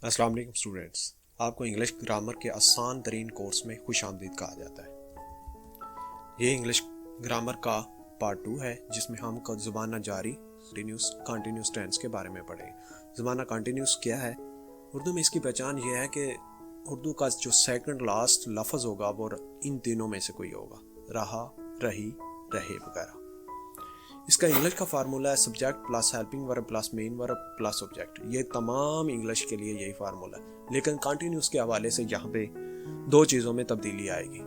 अस्सलाम वालेकुम स्टूडेंट्स, आपको इंग्लिश ग्रामर के आसान तरीन कोर्स में खुशामदीद कहा जाता है। ये इंग्लिश ग्रामर का पार्ट 2 है जिसमें हम ज़बाना जारी कंटिन्यूस टेंस के बारे में पढ़ेंगे। ज़बाना कंटिन्यूस क्या है? उर्दू में इसकी पहचान ये है कि उर्दू का जो सेकंड लास्ट लफ्ज़ होगा वो इन तीनों में से कोई होगा, रहा, रही, रहे वगैरह। इसका इंग्लिश का फार्मूला है subject plus helping verb plus main verb plus object. ये तमाम इंग्लिश के लिए यही फार्मूला है, लेकिन कंटिन्यूस के हवाले से यहाँ पे दो चीज़ों में तब्दीली आएगी।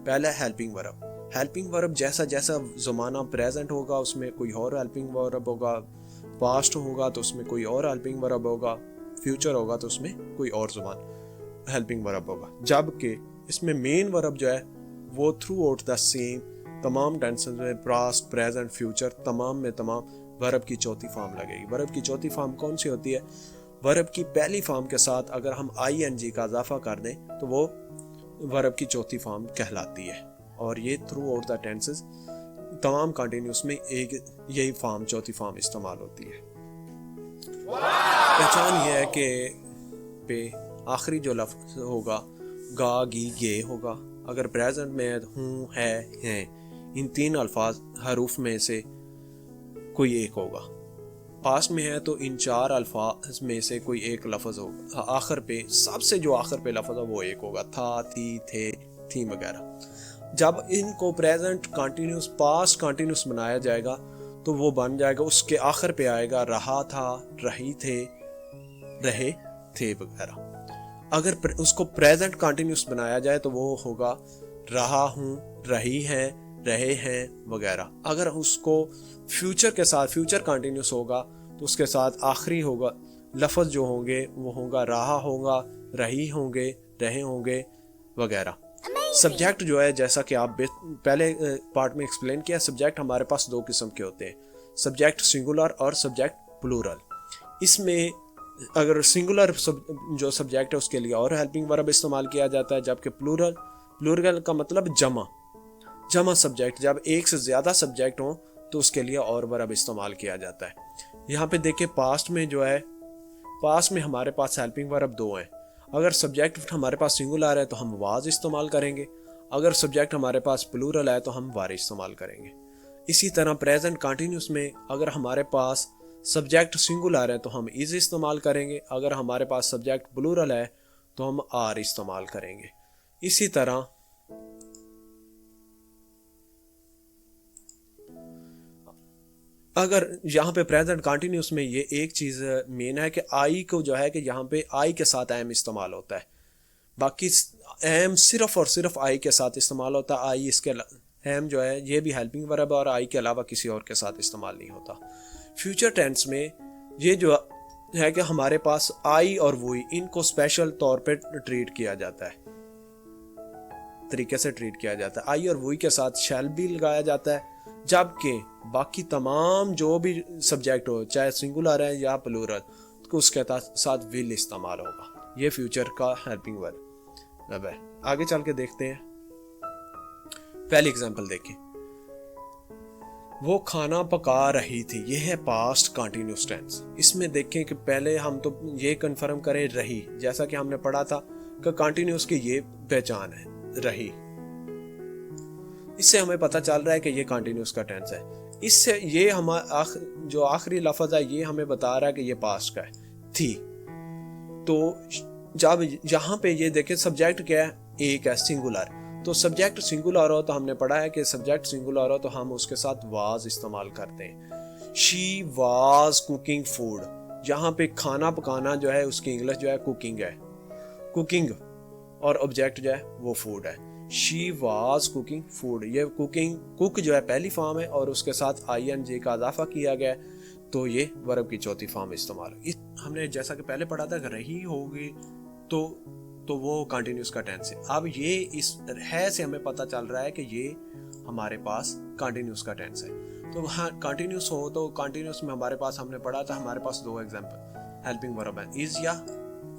पहला है हेल्पिंग वर्ब। हेल्पिंग वर्ब जैसा जैसा ज़माना प्रेजेंट होगा उसमें कोई और हेल्पिंग वर्ब होगा, पास्ट होगा तो उसमें कोई और हेल्पिंग वर्ब होगा, फ्यूचर होगा तो उसमें कोई और ज़बान हेल्पिंग वर्ब होगा। जबकि इसमें मेन वर्ब जो है वो थ्रू आउट द सेम तमाम टेंसेस में पास्ट प्रेजेंट फ्यूचर तमाम में तमाम वर्ब की चौथी फॉर्म लगेगी। वर्ब की चौथी फॉर्म कौन सी होती है? वर्ब की पहली फॉर्म के साथ अगर हम ING का इजाफा कर दें तो वो वर्ब की चौथी फॉर्म कहलाती है। और ये थ्रू आउट द टेंसेस तमाम कंटिन्यूस में एक यही फॉर्म चौथी फॉर्म इस्तेमाल होती है। पहचान ये है कि पे आखिरी जो लफ्ज होगा गा गी गे होगा। अगर प्रेजेंट में हूँ है हैं, इन तीन अल्फाज हरूफ में से कोई एक होगा। पास्ट में है तो इन चार अल्फाज में से कोई एक लफ्ज होगा। आखिर पे सबसे जो आखिर पे लफ्ज है वो एक होगा, था, थी, थे, थी वगैरह। जब इनको प्रेजेंट कंटिन्यूस पास्ट कंटिन्यूस बनाया जाएगा तो वो बन जाएगा, उसके आखिर पे आएगा रहा था, रही थे, रहे थे वगैरह। अगर उसको प्रेजेंट कंटिन्यूस बनाया जाए तो वो होगा रहा हूँ, रही है, रहे हैं वगैरह। अगर उसको फ्यूचर के साथ फ्यूचर कंटिन्यूस होगा तो उसके साथ आखिरी होगा लफ्ज़ जो होंगे वो होगा रहा होगा, रही होंगे, रहे होंगे वगैरह। सब्जेक्ट जो है जैसा कि आप पहले पार्ट में एक्सप्लेन किया, सब्जेक्ट हमारे पास दो किस्म के होते हैं, सब्जेक्ट सिंगुलर और सब्जेक्ट प्लूरल। इसमें अगर सिंगुलर जो सब्जेक्ट है उसके लिए और हेल्पिंग वर्ब इस्तेमाल किया जाता है, जबकि प्लूरल का मतलब जमा सब्जेक्ट, जब एक से ज़्यादा सब्जेक्ट हो तो उसके लिए और वर्ब इस्तेमाल किया जाता है। यहाँ पे देखिए पास्ट में जो है, पास्ट में हमारे पास हेल्पिंग वर्ब दो हैं। अगर सब्जेक्ट हमारे पास सिंगुलर है तो हम वाज इस्तेमाल करेंगे, अगर सब्जेक्ट हमारे पास प्लूरल है तो हम वार इस्तेमाल करेंगे। इसी तरह प्रेजेंट कंटिन्यूस में अगर हमारे पास सब्जेक्ट सिंगुलर है तो हम इज इस्तेमाल करेंगे, अगर हमारे पास सब्जेक्ट प्लूरल है तो हम आर इस्तेमाल करेंगे। इसी तरह अगर यहाँ पे प्रेजेंट कंटिन्यूस में ये एक चीज़ मेन है कि आई को जो है कि यहाँ पे आई के साथ एम इस्तेमाल होता है, बाकी एम सिर्फ और सिर्फ आई के साथ इस्तेमाल होता है। आई इसके एम जो है ये भी हेल्पिंग वर्ब और आई के अलावा किसी और के साथ इस्तेमाल नहीं होता। फ्यूचर टेंस में ये जो है कि हमारे पास आई और वही, इनको स्पेशल तौर पे ट्रीट किया जाता है, तरीके से ट्रीट किया जाता है। आई और वही के साथ शैल भी लगाया जाता है, जबकि बाकी तमाम जो भी सब्जेक्ट हो चाहे सिंगुलर है या प्लूरल तो उसके साथ विल इस्तेमाल होगा। ये फ्यूचर का हेल्पिंग वर्ब है। आगे चल के देखते हैं। पहली एग्जांपल देखिए, वो खाना पका रही थी। यह है पास्ट कंटिन्यूस टेंस। इसमें देखें कि पहले हम तो ये कंफर्म करें रही, जैसा कि हमने पढ़ा था कि कंटिन्यूस की ये पहचान है रही। इससे हमें पता चल रहा है कि ये कंटिन्यूस का टेंस है। इससे ये हमारा जो आखिरी लफ्ज है ये हमें बता रहा है कि ये पास्ट का है, थी। तो जब यहाँ पे ये देखें सब्जेक्ट क्या है, एक है सिंगुलर, तो सब्जेक्ट सिंगुलर हो तो हमने पढ़ा है कि सब्जेक्ट सिंगुलर हो तो हम उसके साथ वाज इस्तेमाल करते हैं। She was cooking food. यहाँ पे खाना पकाना जो है उसकी इंग्लिश जो है कुकिंग है, कुकिंग, और ऑब्जेक्ट जो है वो फूड है। She was cooking food. ये कुकिंग कुक जो है पहली फॉर्म है और उसके साथ ING का इजाफा किया गया है तो ये वर्ब की चौथी फॉर्म इस्तेमाल। हमने जैसा कि पहले पढ़ा था कि रही होगी तो वो कंटिन्यूस का टेंस है। अब ये इस है से हमें पता चल रहा है कि ये हमारे पास कंटिन्यूस का टेंस है। तो हाँ, कंटिन्यूस हो तो कंटिन्यूस में हमारे पास हमने पढ़ा था हमारे पास दो एग्जांपल हेल्पिंग वर्ब है, इज या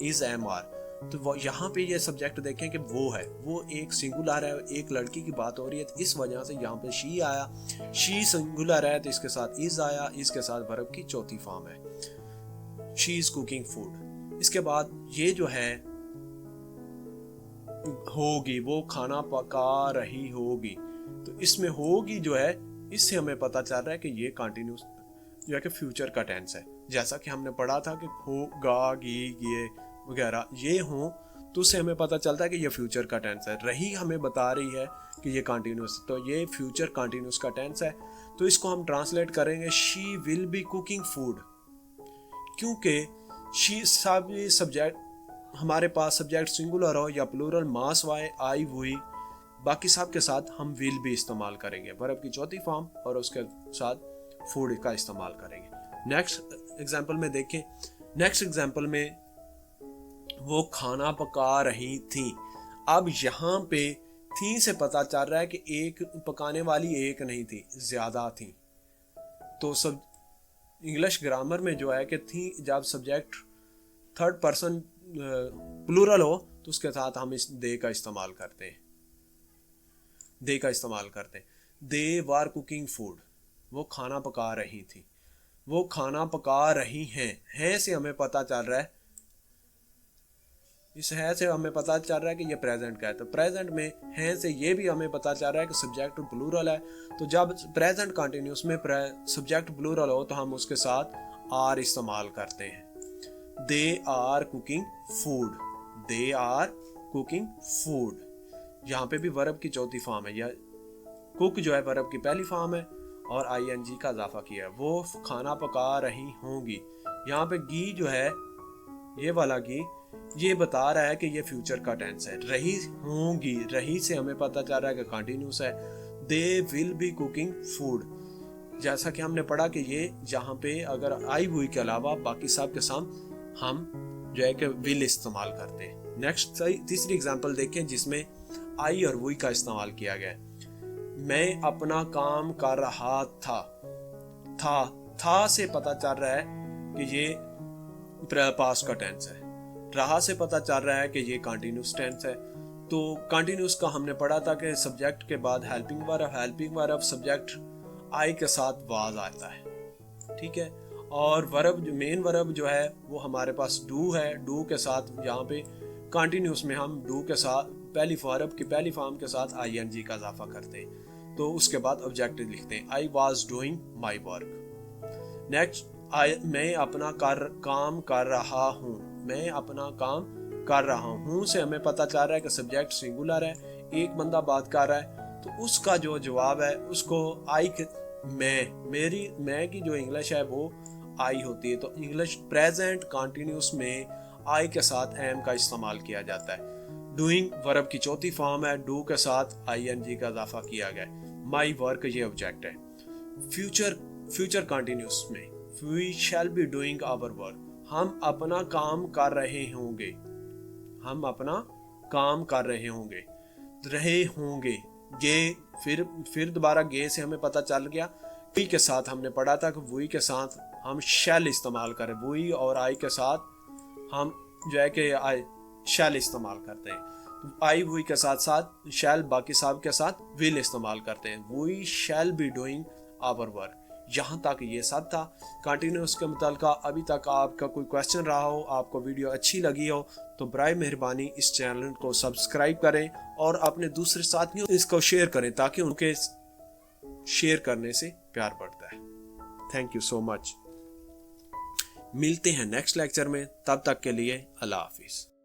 इज एम आर। तो यहाँ पे ये सब्जेक्ट देखें कि वो है, वो एक सिंगुलर है, एक लड़की की बात हो रही है तो इस वजह से यहाँ पे शी आया। शी सिंगुलर है तो इसके साथ इज आया, इसके साथ वर्ब की चौथी फॉर्म है, शी इज कुकिंग फूड। इसके बाद ये जो है होगी, वो खाना पका रही होगी, तो इसमें होगी जो है, इससे हमें पता चल रहा है कि ये कंटिन्यूस जो है कि फ्यूचर का टेंस है। जैसा कि हमने पढ़ा था कि होगा, गी, गे वगैरह ये हो, तो उससे हमें पता चलता है कि ये फ्यूचर का टेंस है। रही हमें बता रही है कि ये कंटिन्यूस, तो ये फ्यूचर कंटिन्यूस का टेंस है। तो इसको हम ट्रांसलेट करेंगे she will be cooking food, क्योंकि शी सब्जेक्ट हमारे पास सब्जेक्ट सिंगुलर हो या प्लूरल, मास वाई, आई, वुई, बाकी सब के साथ हम विल भी इस्तेमाल करेंगे, वर्ब की चौथी फॉर्म, और उसके साथ फूड का इस्तेमाल करेंगे। नेक्स्ट एग्जांपल में देखें, नेक्स्ट एग्जांपल में वो खाना पका रही थी। अब यहाँ पे थी से पता चल रहा है कि एक पकाने वाली एक नहीं थी, ज्यादा थी। तो सब इंग्लिश ग्रामर में जो है कि थी, जब सब्जेक्ट थर्ड पर्सन प्लूरल हो तो उसके साथ हम इस दे का इस्तेमाल करते हैं, दे का इस्तेमाल करते हैं। दे वर कुकिंग फूड, वो खाना पका रही थी, वो खाना पका रही हैं से हमें पता चल रहा है, इस है से हमें पता चल रहा है कि ये प्रेजेंट का है। तो प्रेजेंट में है से ये भी हमें पता चल रहा है कि सब्जेक्ट प्लूरल है। तो जब प्रेजेंट कंटिन्यूस में सब्जेक्ट प्लूरल हो तो हम उसके साथ आर इस्तेमाल करते हैं। They are cooking food, they are cooking food. यहाँ पे भी वर्ब की चौथी फॉर्म है, या कुक जो है वर्ब की पहली फॉर्म है और आईएनजी का इजाफा किया है। वो खाना पका रही होंगी, यहाँ पे गी जो है, ये वाला गी, ये बता रहा है कि ये फ्यूचर का टेंस है। रही होंगी, रही से हमें पता चल रहा है कि कंटिन्यूस है। They will be cooking food, जैसा कि हमने पढ़ा कि ये यहाँ पे अगर आई हुई के अलावा बाकी सब के साथ हम जो है कि विल इस्तेमाल करते हैं। नेक्स्ट तीसरी एग्जांपल देखें जिसमें आई और वुई का इस्तेमाल किया गया है। मैं अपना काम कर रहा था से पता चल रहा है कि ये पास्ट का टेंस है। रहा से पता चल रहा है कि ये कंटिन्यूस टेंस है। तो कंटिन्यूस का हमने पढ़ा था कि सब्जेक्ट के बाद हेल्पिंग वर्ब सब्जेक्ट आई के साथ वाज आता है, ठीक है। और वर्ब जो मेन वर्ब जो है वो हमारे पास डू है, डू के साथ यहाँ पे कंटिन्यूस में हम डू के साथ पहली वर्ब की पहली फॉर्म के साथ आईएनजी का इजाफा करते हैं। तो उसके बाद ऑब्जेक्टिव लिखते हैं, I was doing my work. Next, मैं अपना काम कर रहा हूँ, मैं अपना काम कर रहा हूँ से हमें पता चल रहा है कि सब्जेक्ट सिंगुलर है, एक बंदा बात कर रहा है, तो उसका जो जवाब है उसको आई के मैं की जो इंग्लिश है वो आई होती है। तो इंग्लिश प्रेजेंट कंटिन्यूस में आई के साथ एम का इस्तेमाल किया जाता है। डूइंग वर्ब की चौथी फॉर्म है, डू के साथ आईएनजी का इजाफा किया गया है। माई वर्क ये ऑब्जेक्ट है। फ्यूचर कंटिन्यूस में we shall be doing our work, हम अपना काम कर रहे होंगे, हम अपना काम कर रहे होंगे। गे फिर दोबारा गे से हमें पता चल गया। वी के साथ हमने पढ़ा था कि वी के साथ हम शैल इस्तेमाल करें, वी और आई के साथ हम जो है कि आई शैल इस्तेमाल करते हैं। तो आई वी के साथ साथ शैल, बाकी सब के साथ विल इस्तेमाल करते हैं। We shall be doing our work. यहाँ तक ये सब था कंटिन्यूस के मुताल्लिक़। अभी तक आपका कोई क्वेश्चन रहा हो, आपको वीडियो अच्छी लगी हो, तो बराए मेहरबानी इस चैनल को सब्सक्राइब करें और अपने दूसरे साथियों इसको शेयर करें ताकि उनके शेयर करने से प्यार बढ़ता है। Thank you so much. मिलते हैं नेक्स्ट लेक्चर में, तब तक के लिए अल्लाह हाफिज़।